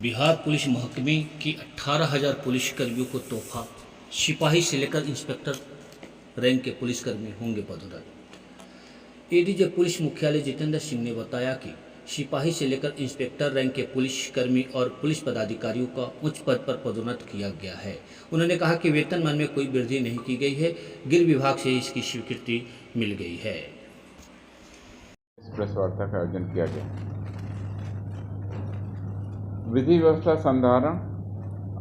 Bihar police महकमे की 18,000 पुलिसकर्मियों को तोहफा। सिपाही से लेकर इंस्पेक्टर रैंक के पुलिसकर्मी होंगे पदोन्नत। एडीजे पुलिस मुख्यालय जितेंद्र सिंह ने बताया कि सिपाही से लेकर इंस्पेक्टर रैंक के पुलिसकर्मी और पुलिस पदाधिकारियों का उच्च पद पर पदोन्नत किया गया है। उन्होंने कहा कि वेतनमान में कोई वृद्धि नहीं की गई है, गृह विभाग से इसकी स्वीकृति मिल गई है। प्रेस वार्ता का आयोजन किया गया। विधि व्यवस्था संधारण,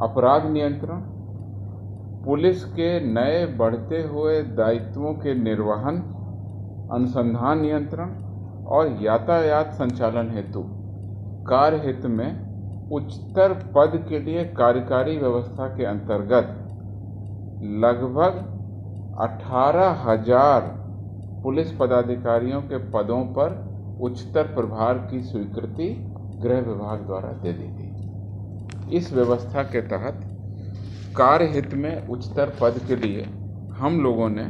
अपराध नियंत्रण, पुलिस के नए बढ़ते हुए दायित्वों के निर्वहन, अनुसंधान नियंत्रण और यातायात संचालन हेतु कार्य हित में उच्चतर पद के लिए कार्यकारी व्यवस्था के अंतर्गत लगभग 18,000 पुलिस पदाधिकारियों के पदों पर उच्चतर प्रभार की स्वीकृति गृह विभाग द्वारा दे दी गई। इस व्यवस्था के तहत कार्य हित में उच्चतर पद के लिए हम लोगों ने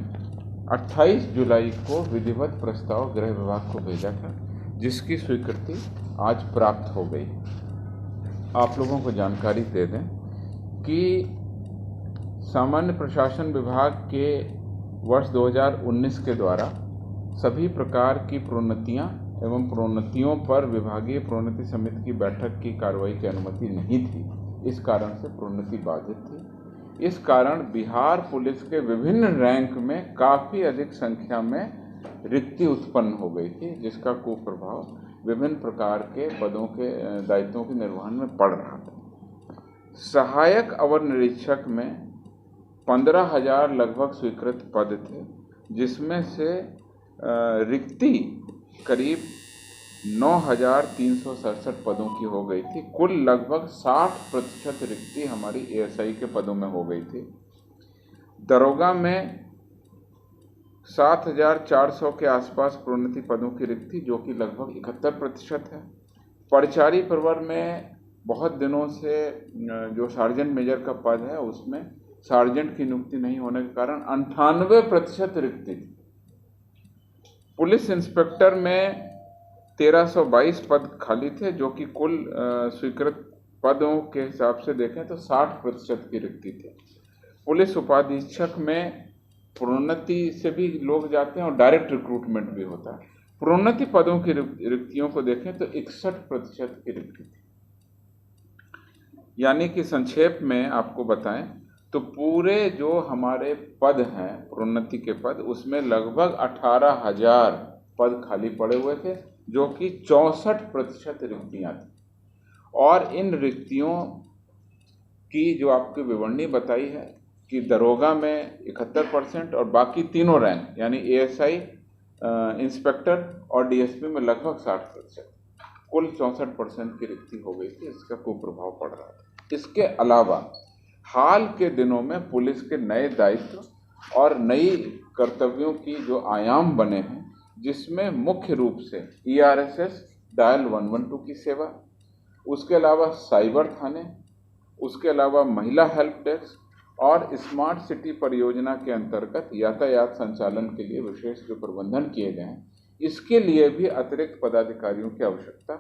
28 जुलाई को विधिवत प्रस्ताव गृह विभाग को भेजा था, जिसकी स्वीकृति आज प्राप्त हो गई। आप लोगों को जानकारी दे दें कि सामान्य प्रशासन विभाग के वर्ष 2019 के द्वारा सभी प्रकार की प्रोन्नतियां एवं प्रोन्नतियों पर विभागीय प्रोन्नति समिति की बैठक की कार्रवाई की अनुमति नहीं थी। इस कारण से प्रोन्नति बाधित थी। इस कारण बिहार पुलिस के विभिन्न रैंक में काफ़ी अधिक संख्या में रिक्ति उत्पन्न हो गई थी, जिसका कुप्रभाव विभिन्न प्रकार के पदों के दायित्वों के निर्वहन में पड़ रहा था। सहायक अवर निरीक्षक में 15,000 लगभग स्वीकृत पद थे, जिसमें से रिक्ति करीब 9,367 पदों की हो गई थी। कुल लगभग 60% रिक्ति हमारी एएसआई के पदों में हो गई थी। दरोगा में 7,400 के आसपास प्रोन्नति पदों की रिक्ति, जो कि लगभग 71% है। परिचारी प्रवर में बहुत दिनों से जो सार्जेंट मेजर का पद है, उसमें सार्जेंट की नियुक्ति नहीं होने के कारण 98% रिक्ति थी। पुलिस इंस्पेक्टर में 1322 पद खाली थे, जो कि कुल स्वीकृत पदों के हिसाब से देखें तो 60% की रिक्ति थी। पुलिस उपाधीक्षक में प्रोन्नति से भी लोग जाते हैं और डायरेक्ट रिक्रूटमेंट भी होता है। प्रोन्नति पदों की रिक्तियों को देखें तो 61% की रिक्ति थी। यानी कि संक्षेप में आपको बताएं तो पूरे जो हमारे पद हैं प्रोन्नति के पद, उसमें लगभग 18,000 पद खाली पड़े हुए थे, जो कि 64% रिक्तियाँ थी। और इन रिक्तियों की जो आपकी विवरणी बताई है कि दरोगा में 71% और बाकी तीनों रैंक यानी एएसआई, इंस्पेक्टर और डीएसपी में लगभग 60%, कुल 64% की रिक्ति हो गई थी। इसका कुप्रभाव पड़ रहा था। इसके अलावा हाल के दिनों में पुलिस के नए दायित्व और नई कर्तव्यों की जो आयाम बने हैं, जिसमें मुख्य रूप से ERSS डायल 112 की सेवा, उसके अलावा साइबर थाने, उसके अलावा महिला हेल्प डेस्क और स्मार्ट सिटी परियोजना के अंतर्गत यातायात संचालन के लिए विशेष जो प्रबंधन किए गए हैं, इसके लिए भी अतिरिक्त पदाधिकारियों की आवश्यकता